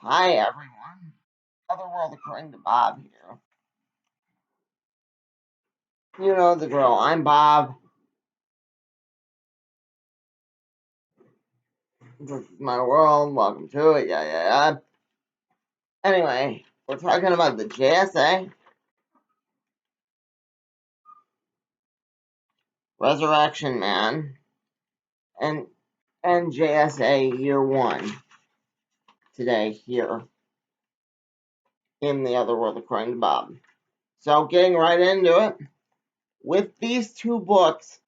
Hi everyone, Otherworld according to Bob here. You know the drill, I'm Bob. This is my world, welcome to it, yeah. Anyway, we're talking about the JSA Resurrection Man and JSA Year 1 today here in the Otherworld according to Bob. So getting right into it, with these two books,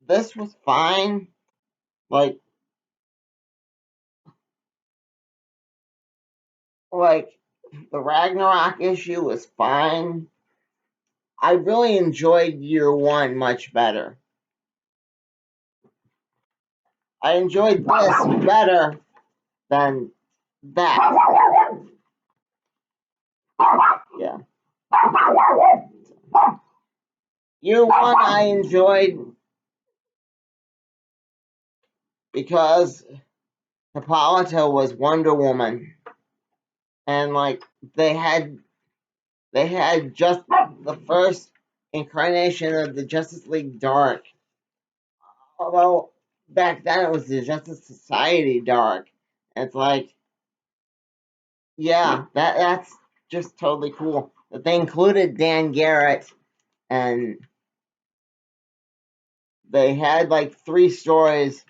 this was fine, like the Ragnarok issue was fine. I really enjoyed Year 1 much better. I enjoyed this better than that. Yeah. Year 1 I enjoyed because Hippolyta was Wonder Woman. And they had just the first incarnation of the Justice League Dark. Although back then it was the Justice Society Dark. It's yeah, that's just totally cool. That they included Dan Garrett, and they had 3 stories.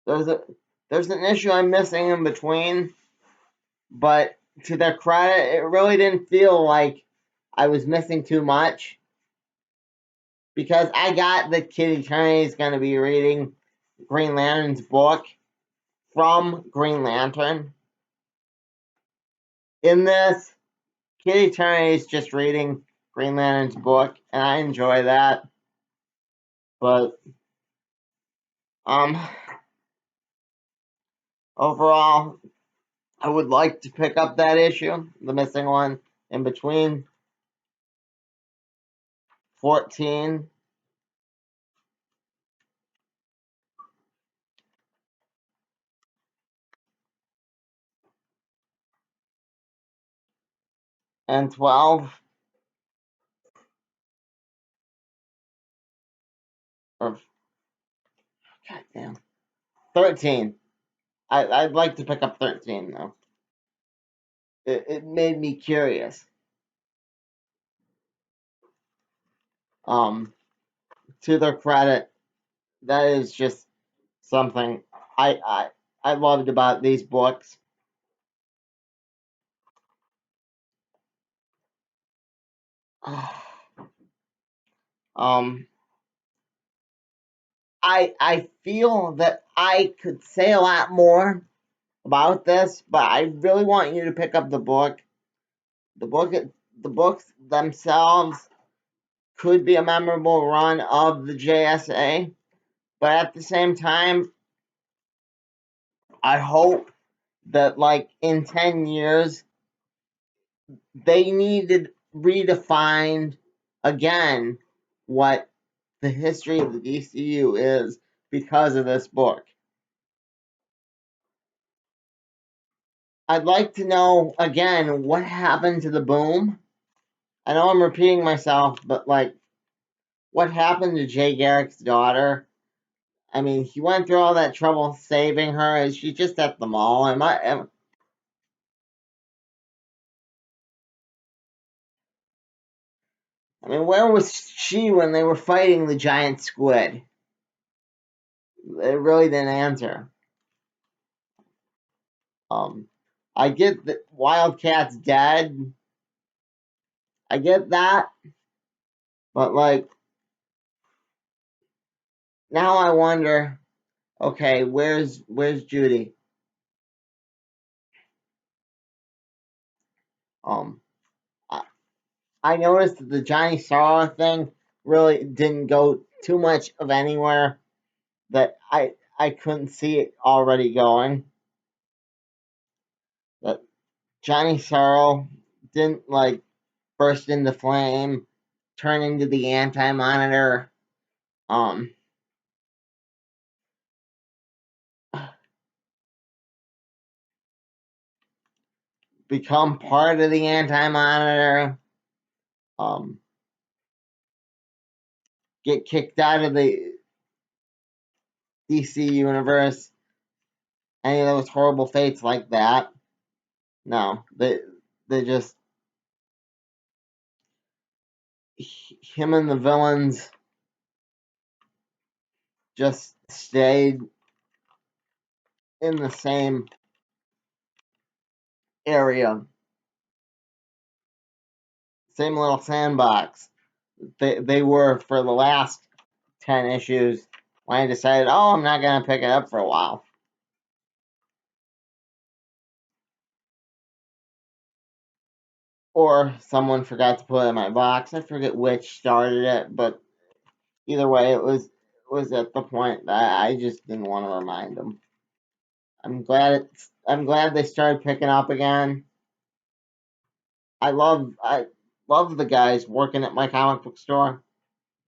There's an issue I'm missing in between, but to their credit, it really didn't feel like I was missing too much, because I got that Kid Eternity is going to be reading Green Lantern's book from Green Lantern. In this, Kid Eternity is just reading Green Lantern's book, and I enjoy that. But overall, I would like to pick up that issue, the missing one, in between 14 and 12, or goddamn, 13. I'd like to pick up 13 though. It made me curious. To their credit, that is just something I loved about these books. I feel that I could say a lot more about this, but I really want you to pick up the book. The books themselves could be a memorable run of the JSA, but at the same time, I hope that in 10 years they needed redefined again what the history of the DCU is because of this book. I'd like to know again what happened to the Boom. I know I'm repeating myself, but what happened to Jay Garrick's daughter? I mean, he went through all that trouble saving her. Is she just at the mall? I mean, where was she when they were fighting the giant squid? It really didn't answer. I get that Wildcat's dead. I get that, but now I wonder. Okay, where's Judy? Um, I noticed that the Johnny Sorrow thing really didn't go too much of anywhere that I couldn't see it already going. That Johnny Sorrow didn't burst into flame, turn into the Anti-Monitor. Um, become part of the Anti-Monitor, get kicked out of the DC universe, any of those horrible fates like that. No, they just, him and the villains just stayed in the same area, same little sandbox. They were for the last 10 issues when I decided, oh, I'm not going to pick it up for a while. Or someone forgot to put it in my box. I forget which started it, but either way, it was at the point that I just didn't want to remind them. I'm glad they started picking up again. I love the guys working at my comic book store.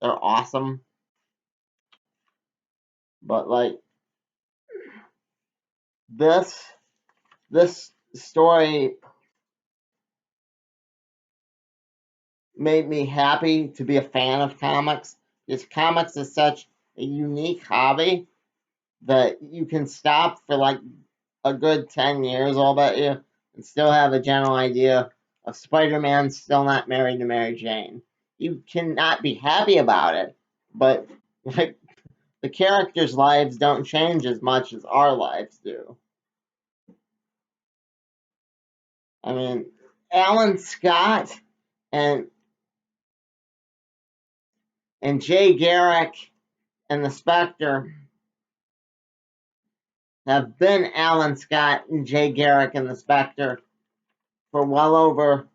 They're awesome. But like this story made me happy to be a fan of comics. Because comics is such a unique hobby that you can stop for like a good 10 years, I'll bet you, and still have a general idea of Spider-Man still not married to Mary Jane. You cannot be happy about it, but like the characters' lives don't change as much as our lives do. I mean, Alan Scott and Jay Garrick and the Spectre have been Alan Scott and Jay Garrick and the Spectre for well over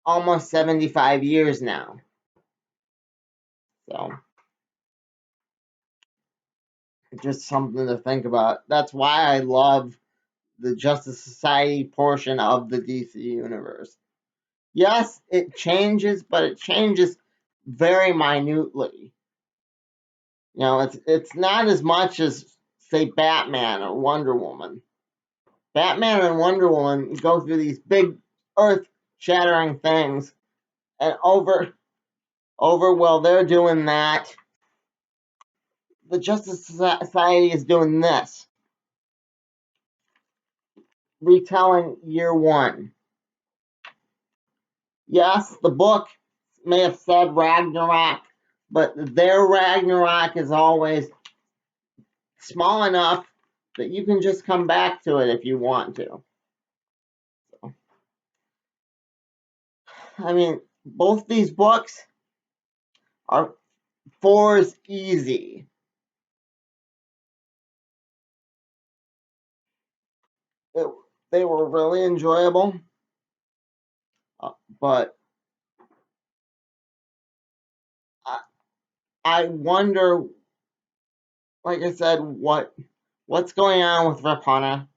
almost 75 years now. So, just something to think about. That's why I love the Justice Society portion of the DC universe. Yes, it changes, but it changes very minutely. You know, it's not as much as, say, Batman or Wonder Woman. Batman and Wonder Woman go through these big earth-shattering things, and over while they're doing that, the Justice Society is doing this, retelling year one. Yes, the book may have said Ragnarok, but their Ragnarok is always small enough that you can just come back to it if you want to. So, I mean, both these books are fours easy. They were really enjoyable, but I wonder, like I said, what's going on with Rapana?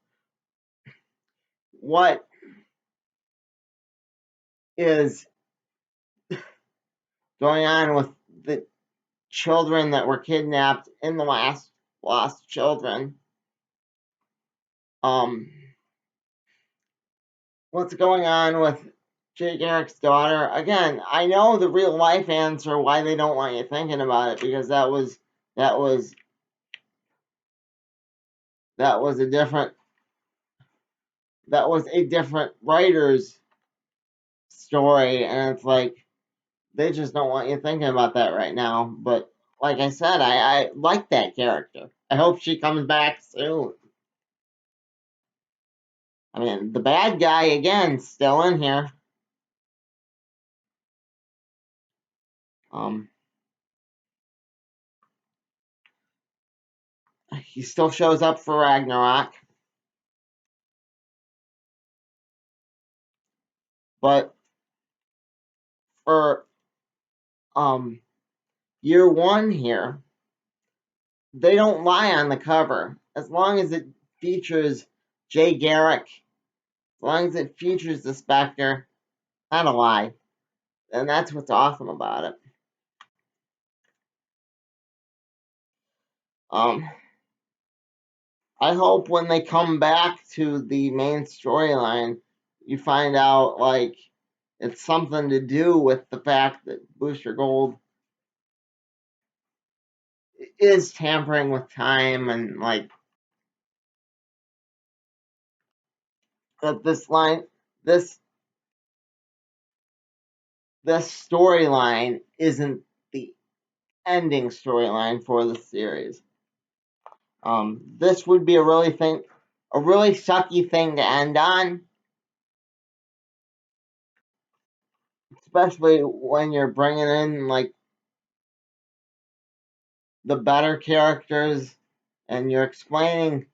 What is going on with the children that were kidnapped in the last Lost Children? What's going on with Jay Garrick's daughter? Again, I know the real life answer why they don't want you thinking about it, because that was a different writer's story, and it's like they just don't want you thinking about that right now. But like I said, I like that character. I hope she comes back soon. I mean, the bad guy again still in here. He still shows up for Ragnarok, but for year one here, they don't lie on the cover. As long as it features Jay Garrick, as long as it features the Spectre, not a lie. And that's what's awesome about it. I hope when they come back to the main storyline, you find out like it's something to do with the fact that Booster Gold is tampering with time, and like that this this storyline isn't the ending storyline for the series. This would be a really sucky thing to end on, especially when you're bringing in like the better characters and you're explaining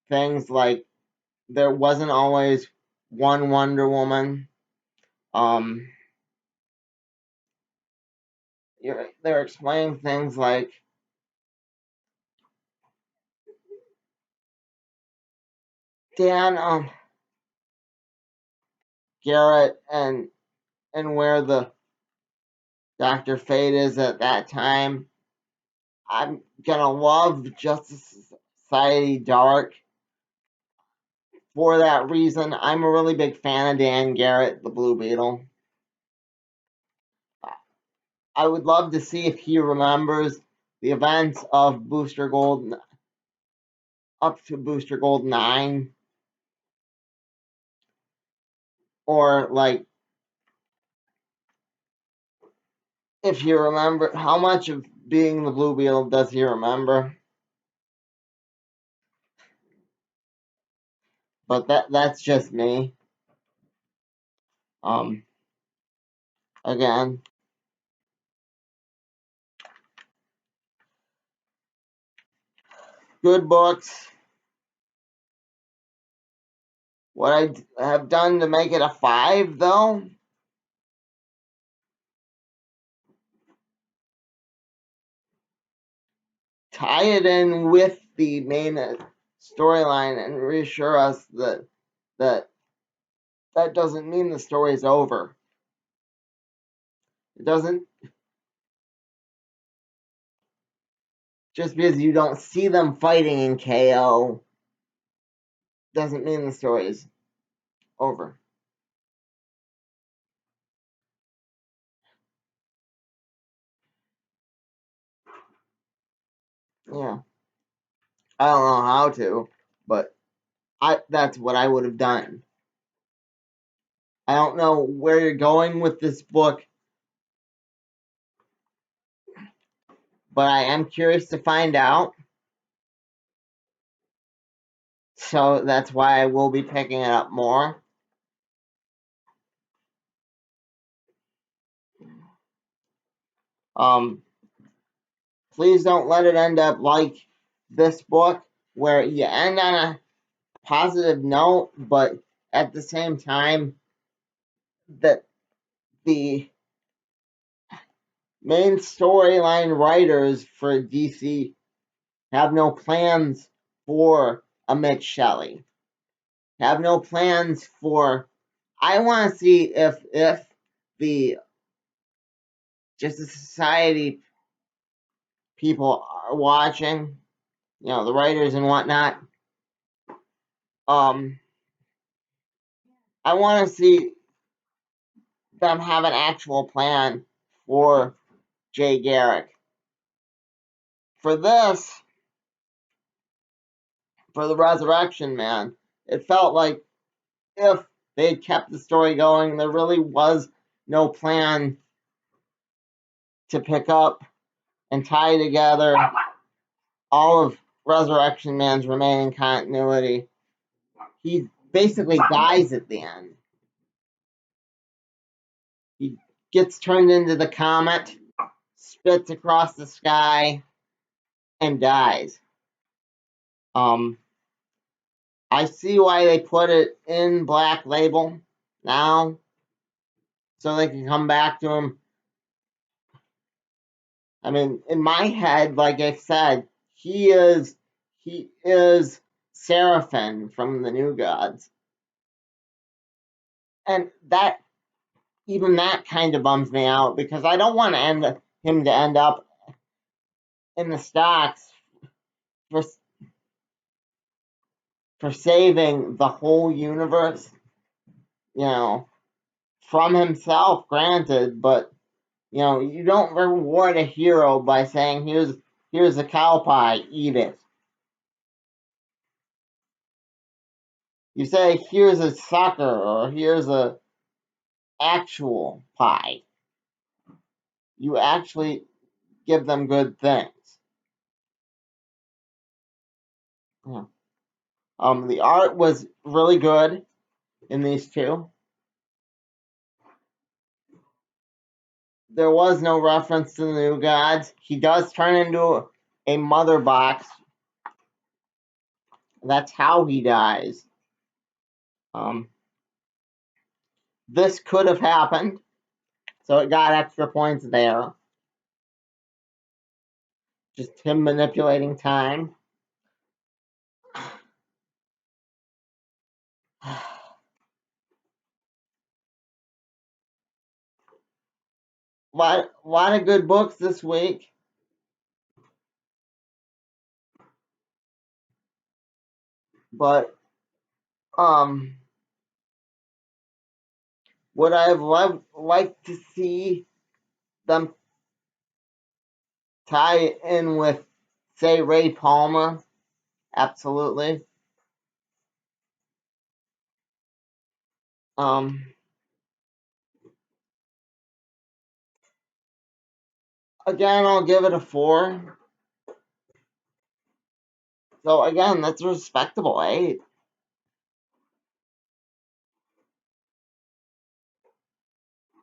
things like there wasn't always one Wonder Woman. Um, they're explaining things like Dan, Garrett, and where the Dr. Fate is at that time. I'm gonna love Justice Society Dark for that reason. I'm a really big fan of Dan Garrett, the Blue Beetle. I would love to see if he remembers the events of Booster Gold up to Booster Gold 9, or like if you remember how much of being the Blue Beetle does he remember. But that's just me. Um, Again, good books. What I have done to make it a 5, though, tie it in with the main storyline and reassure us that that doesn't mean the story's over. It doesn't, just because you don't see them fighting in KO doesn't mean the story is over. Yeah, I don't know how to, but that's what I would have done. I don't know where you're going with this book, but I am curious to find out. So that's why I will be picking it up more. Um, Please don't let it end up like this book, where you end on a positive note, but at the same time, that the main storyline writers for DC have no plans for a Mitch Shelley. Have no plans for. I want to see if the Justice Society people are watching, the writers and whatnot. I want to see them have an actual plan for Jay Garrick. For this, for the Resurrection Man, it felt like if they had kept the story going, there really was no plan to pick up and tie together all of Resurrection Man's remaining continuity. He basically dies at the end. He gets turned into the comet, spits across the sky, and dies. I see why they put it in Black Label now, so they can come back to him. I mean, in my head, like I said, he is Seraphim from the New Gods, and that kind of bums me out, because I don't want him to end up in the stocks for for saving the whole universe, from himself, granted, but you don't reward a hero by saying, here's a cow pie, eat it. You say, here's a sucker, or here's a actual pie. You actually give them good things. Yeah. The art was really good in these two. There was no reference to the new gods. He does turn into a mother box. That's how he dies. This could have happened, so it got extra points there. Just him manipulating time. Lot of good books this week. But would I have liked to see them tie in with, say, Ray Palmer? Absolutely. Again, I'll give it a 4. So again, that's a respectable 8.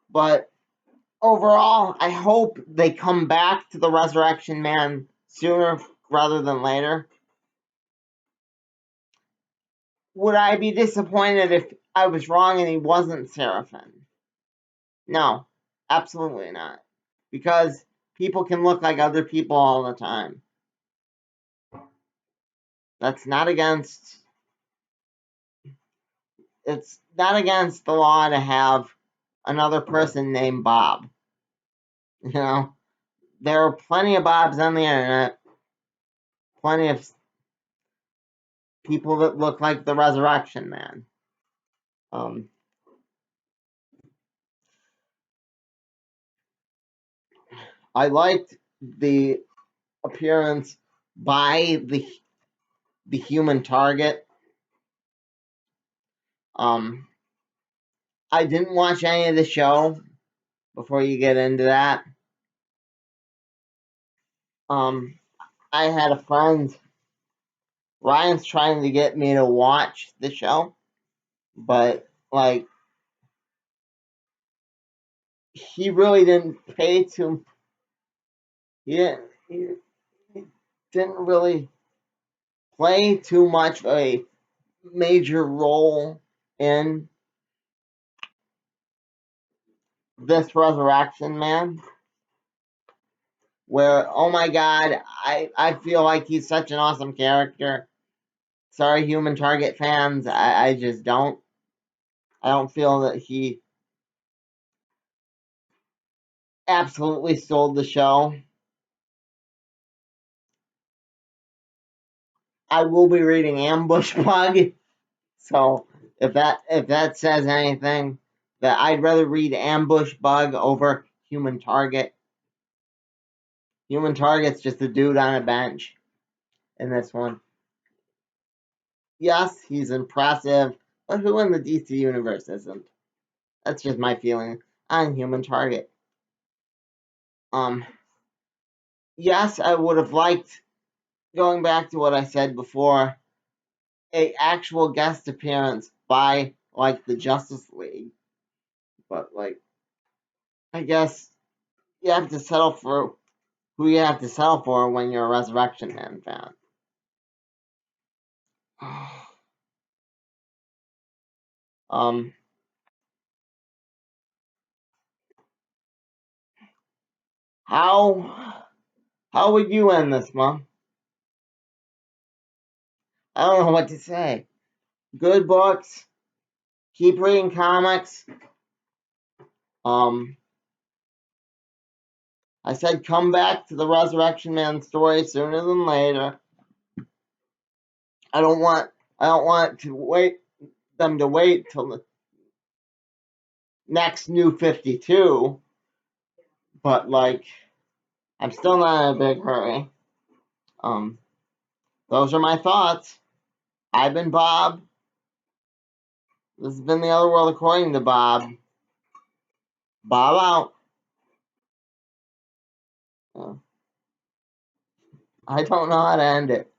But overall, I hope they come back to the Resurrection Man sooner rather than later. Would I be disappointed if I was wrong and he wasn't Seraphim? No, absolutely not. Because people can look like other people all the time. That's not against... It's not against the law to have another person named Bob. There are plenty of Bobs on the internet. Plenty of people that look like the Resurrection Man. I liked the appearance by the human target. I didn't watch any of the show before you get into that. I had a friend, Ryan's trying to get me to watch the show, but he really didn't pay to. He didn't really play too much of a major role in this Resurrection Man. Where, oh my god, I feel like he's such an awesome character. Sorry, Human Target fans, I just don't. I don't feel that he absolutely stole the show. I will be reading Ambush Bug, so if that says anything, that I'd rather read Ambush Bug over Human Target. Human Target's just a dude on a bench in this one. Yes, he's impressive, but who in the DC universe isn't? That's just my feeling on Human Target. Yes, I would have liked, going back to what I said before, a actual guest appearance by the Justice League. But I guess you have to settle for who you have to settle for when you're a Resurrection Man fan. How would you end this, Mom? I don't know what to say. Good books. Keep reading comics. I said come back to the Resurrection Man story sooner than later. I don't want I don't want to wait till the next new 52, but like I'm still not in a big hurry. Um, those are my thoughts. I've been Bob. This has been the Other World according to Bob. Bob out. I don't know how to end it.